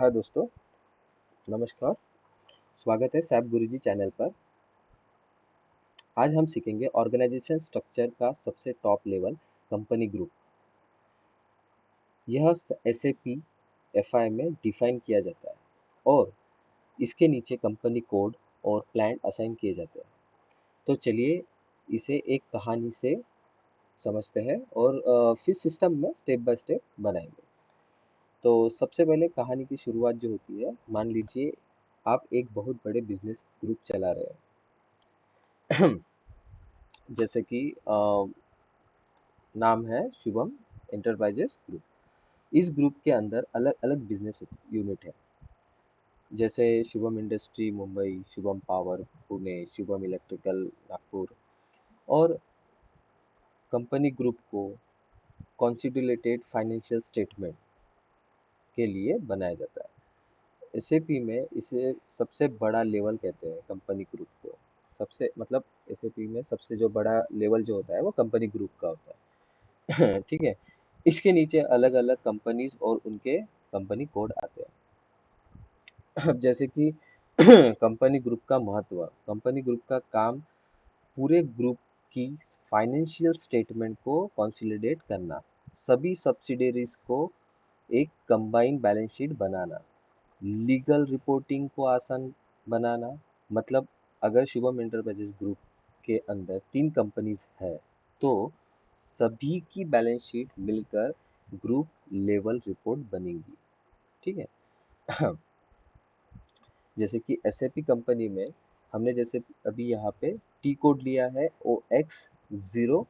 हाँ दोस्तों, नमस्कार। स्वागत है सैप गुरुजी चैनल पर। आज हम सीखेंगे ऑर्गेनाइजेशन स्ट्रक्चर का सबसे टॉप लेवल कंपनी ग्रुप। यह एसएपी एफआई में डिफाइन किया जाता है और इसके नीचे कंपनी कोड और प्लान असाइन किए जाते हैं। तो चलिए इसे एक कहानी से समझते हैं और फिर सिस्टम में स्टेप बाय स्टेप बनाएंगे। तो सबसे पहले कहानी की शुरुआत जो होती है, मान लीजिए आप एक बहुत बड़े बिजनेस ग्रुप चला रहे हैं। जैसे कि नाम है शुभम एंटरप्राइजेस ग्रुप। इस ग्रुप के अंदर अलग अलग बिजनेस यूनिट है, जैसे Shubham industry Mumbai, Shubham power Pune, Shubham electrical Nagpur. और कंपनी ग्रुप को कॉन्सोलिडेटेड फाइनेंशियल स्टेटमेंट के लिए बनाया जाता है। एसएपी में इसे सबसे बड़ा लेवल कहते हैं कंपनी ग्रुप को। सबसे मतलब एसएपी में सबसे जो बड़ा लेवल जो होता है वो कंपनी ग्रुप का होता है। ठीक है। इसके नीचे अलग अलग कंपनीज और उनके कंपनी कोड आते हैं। अब जैसे कि कंपनी ग्रुप का महत्व, कंपनी ग्रुप का काम पूरे ग्रुप की फाइनेंशियल स्टेटमेंट को कंसोलिडेट करना, सभी सब्सिडियरीज को एक कंबाइंड बैलेंस शीट बनाना, लीगल रिपोर्टिंग को आसान बनाना। मतलब अगर शुभम एंटरप्राइजेस ग्रुप के अंदर 3 कंपनीज है तो सभी की बैलेंस शीट मिलकर ग्रुप लेवल रिपोर्ट बनेगी। ठीक है। जैसे कि एसएपी कंपनी में हमने जैसे अभी यहाँ पे टी कोड लिया है OX15।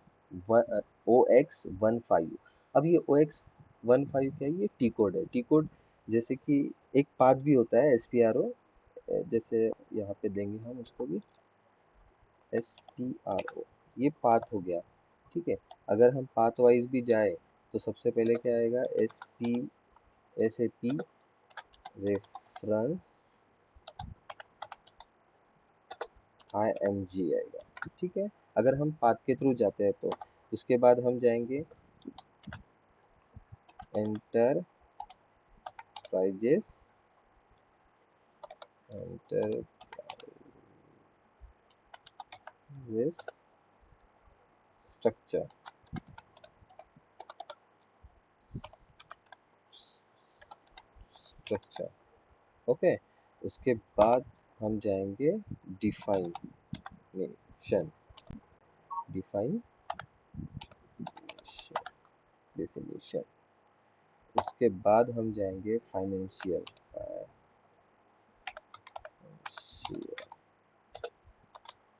अब ये OX15 क्या है? ये टी कोड है। टी कोड जैसे कि एक पाथ भी होता है SPRO, जैसे यहाँ पे देंगे हम उसको भी SPRO, ये पाथ हो गया। ठीक है। अगर हम पाथ वाइज भी जाए तो सबसे पहले क्या आएगा? SAP रेफरेंस IMG आएगा। ठीक है। अगर हम पाथ के थ्रू जाते हैं तो उसके बाद हम जाएंगे एंटरप्राइजेस स्ट्रक्चर। ओके। उसके बाद हम जाएंगे डिफाइनेशन डिफाइन डेफिनेशन। उसके बाद हम जाएंगे फाइनेंशियल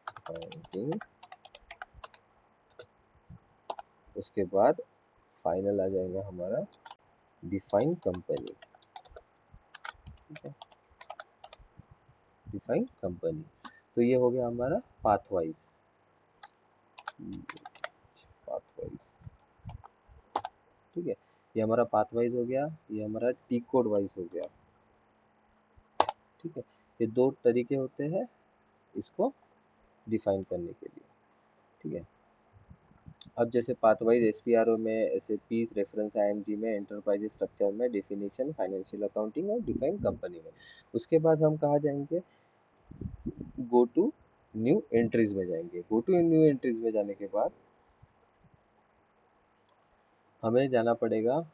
अकाउंटिंग। उसके बाद फाइनल आ जाएगा हमारा डिफाइन कंपनी। ठीक है, डिफाइन कंपनी। तो ये हो गया हमारा पाथ वाइज। ठीक है, ये हमारा पाथ वाइज हो गया, ये हमारा टी कोड वाइज हो गया। ठीक है, ये 2 तरीके होते हैं इसको डिफाइन करने के लिए। ठीक है। अब जैसे पाथ वाइज SPRO में, एसएपी रेफरेंस IMG में, एंटरप्राइज स्ट्रक्चर में, डेफिनेशन फाइनेंशियल अकाउंटिंग और डिफाइन कंपनी में। उसके बाद हम कहाँ जाएंगे? गो टू न्यू एंट्रीज में जाएंगे। गो टू न्यू एंट्रीज में जाने के बाद हमें जाना पड़ेगा।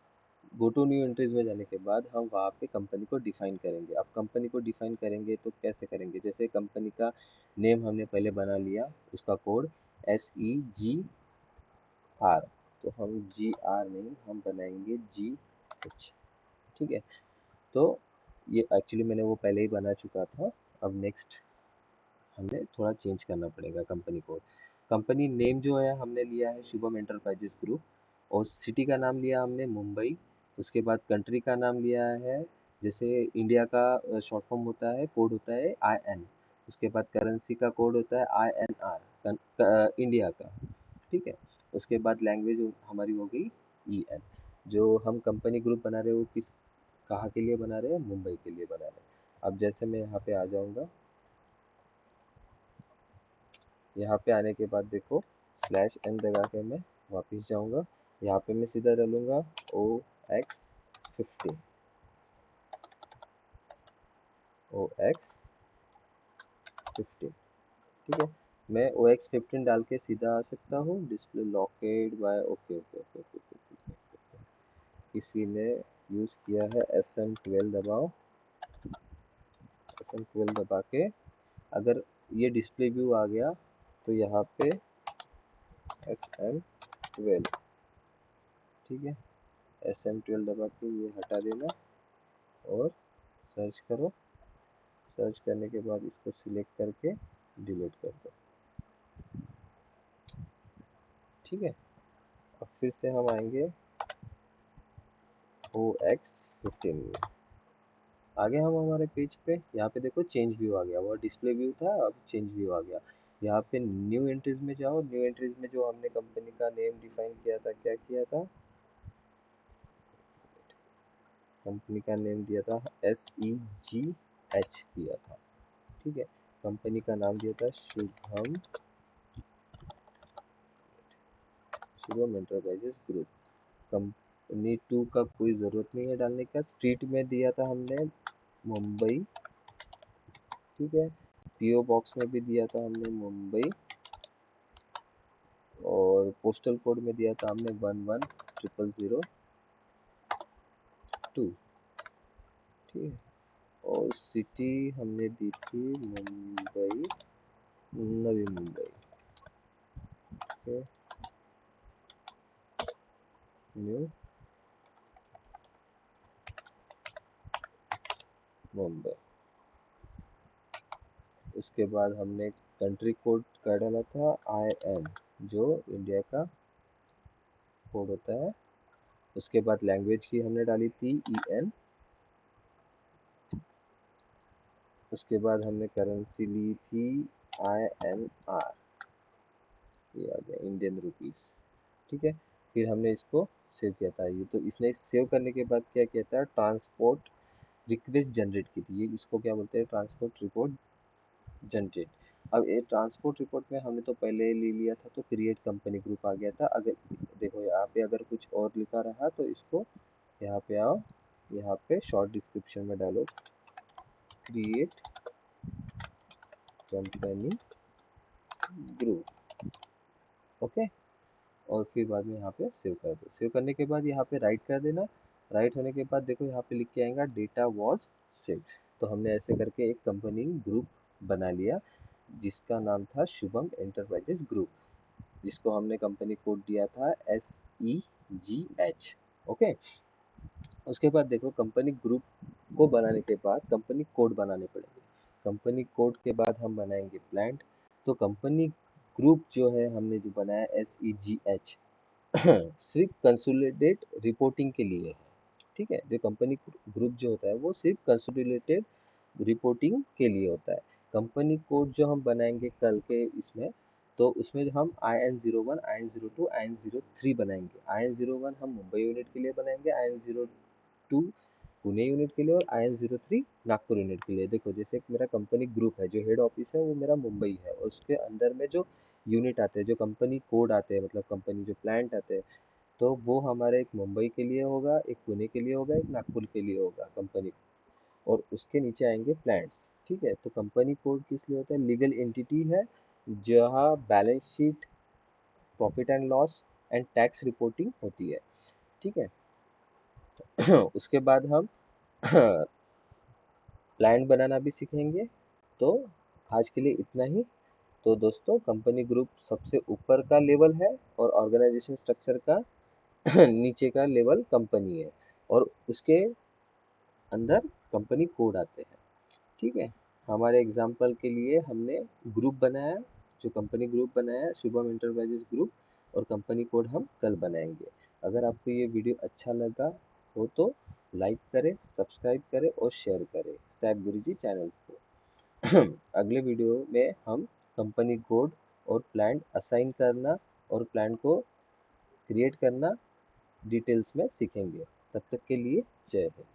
गो टू न्यू एंट्रीज में जाने के बाद हम वहाँ पे कंपनी को डिफाइन करेंगे। अब कंपनी को डिफाइन करेंगे तो कैसे करेंगे? जैसे कंपनी का नेम हमने पहले बना लिया, उसका कोड SEGR, तो हम GR नहीं, हम बनाएंगे GH। ठीक है। तो ये एक्चुअली मैंने वो पहले ही बना चुका था। अब नेक्स्ट हमें थोड़ा चेंज करना पड़ेगा कंपनी कोड। कंपनी नेम जो है हमने लिया है शुभम एंटरप्राइजेस ग्रुप, और सिटी का नाम लिया हमने मुंबई। उसके बाद कंट्री का नाम लिया है, जैसे इंडिया का शॉर्ट फॉर्म होता है, कोड होता है IN। उसके बाद करेंसी का कोड होता है INR, इंडिया का। ठीक है। उसके बाद लैंग्वेज हमारी हो गई EN। जो हम कंपनी ग्रुप बना रहे हो किस कहाँ के लिए बना रहे हैं? मुंबई के लिए बना रहे हैं। अब जैसे मैं यहाँ पे आ जाऊँगा, यहाँ पे आने के बाद देखो /n लगा के मैं वापस जाऊँगा। यहाँ पे मैं सीधा डालूँगा OX15। OX15, ठीक है। मैं OX15 डाल के सीधा आ सकता हूँ, display locked bye, okay okay okay okay okay. किसी ने यूज़ किया है SM12 दबाओ, SM12 दबा के अगर ये डिस्प्ले व्यू आ गया तो यहाँ पे SM12, ठीक है, SM12 दबा के ये हटा देना और सर्च करो। सर्च करने के बाद इसको सिलेक्ट करके डिलीट कर दो, ठीक है। अब फिर से हम आएंगे OX15 में, आगे हम हमारे पेज पे, यहाँ पे देखो चेंज व्यू आ गया, वो डिस्प्ले व्यू था, अब चेंज व्यू आ गया। यहाँ पे न्यू एंट्रीज में जाओ, न्यू एंट्रीज में जो हमने कंपनी का नेम डिफाइन किया था, क्या किया था, कंपनी का नेम दिया था SEGH दिया था, ठीक है। कंपनी का नाम दिया था शुभम एंटरप्राइजेस ग्रुप। कंपनी 2 का कोई ज़रूरत नहीं है डालने का। स्ट्रीट में दिया था हमने मुंबई, ठीक है। PO बॉक्स में भी दिया था हमने मुंबई, और पोस्टल कोड में दिया था हमने 11002, ठीक है। और सिटी हमने दी थी मुंबई, नवी मुंबई, ठीक है, न्यू मुंबई। उसके बाद हमने कंट्री कोड का डाला था IN, जो इंडिया का कोड होता है। उसके बाद लैंग्वेज की हमने डाली थी EN। उसके बाद हमने करेंसी ली थी INR, ये आ गया इंडियन रुपीस, ठीक है। फिर हमने इसको सेव किया था। ये तो इसने सेव करने के बाद क्या किया था, ट्रांसपोर्ट रिक्वेस्ट जनरेट की थी। ये इसको क्या बोलते हैं, ट्रांसपोर्ट रिपोर्ट जनरेट। अब ये ट्रांसपोर्ट रिपोर्ट में हमने तो पहले ले लिया था, तो क्रिएट कंपनी ग्रुप आ गया था। अगर देखो यहाँ पे अगर कुछ और लिखा रहा तो इसको यहाँ पे आओ, यहाँ पे शॉर्ट डिस्क्रिप्शन में डालो क्रिएट कंपनी ग्रुप, ओके। और फिर बाद में यहाँ पे सेव कर दो। सेव करने के बाद यहाँ पे राइट कर देना। राइट होने के बाद देखो यहाँ पे लिख के आएगा डेटा वॉज सेव। तो हमने ऐसे करके एक कंपनी ग्रुप बना लिया जिसका नाम था शुभम एंटरप्राइजेस ग्रुप, जिसको हमने कंपनी कोड दिया था SEGH, ओके। उसके बाद देखो कंपनी ग्रुप को बनाने के बाद कंपनी कोड बनाने पड़ेंगे। कंपनी कोड के बाद हम बनाएंगे प्लांट। तो कंपनी ग्रुप जो है हमने जो बनाया SEGH सिर्फ कंसोलिडेट रिपोर्टिंग के लिए है, ठीक है। जो कंपनी ग्रुप जो होता है वो सिर्फ कंसोलिडेटेड रिपोर्टिंग के लिए होता है। कंपनी कोड जो हम बनाएंगे कल के इसमें, तो उसमें हम IN01, IN02, IN03 बनाएंगे। IN01 हम मुंबई यूनिट के लिए बनाएंगे, IN02 पुणे यूनिट के लिए, और IN03 नागपुर यूनिट के लिए। देखो जैसे मेरा कंपनी ग्रुप है, जो हेड ऑफिस है वो मेरा मुंबई है, और उसके अंदर में जो यूनिट आते हैं, जो कंपनी कोड आते हैं, मतलब कंपनी जो प्लांट आते हैं, तो वो हमारे एक मुंबई के लिए होगा, एक पुणे के लिए होगा, एक नागपुर के लिए होगा कंपनी। और उसके नीचे आएंगे प्लांट्स, ठीक है। तो कंपनी कोड किस लिए होता है, लीगल एंटिटी है जहाँ balance sheet, profit and loss and tax reporting होती है, ठीक है। उसके बाद हम प्लान बनाना भी सीखेंगे। तो आज के लिए इतना ही। तो दोस्तों कंपनी ग्रुप सबसे ऊपर का लेवल है, और ऑर्गेनाइजेशन स्ट्रक्चर का नीचे का लेवल कंपनी है, और उसके अंदर कंपनी कोड आते हैं, ठीक है। हमारे एग्जाम्पल के लिए हमने ग्रुप बनाया, जो कंपनी ग्रुप बनाया शुभम इंटरप्राइजेस ग्रुप, और कंपनी कोड हम कल बनाएंगे। अगर आपको ये वीडियो अच्छा लगा हो तो लाइक करें, सब्सक्राइब करें और शेयर करें सैफ गुरुजी चैनल को। अगले वीडियो में हम कंपनी कोड और प्लान असाइन करना और प्लान को क्रिएट करना डिटेल्स में सीखेंगे। तब तक के लिए जय हिंद।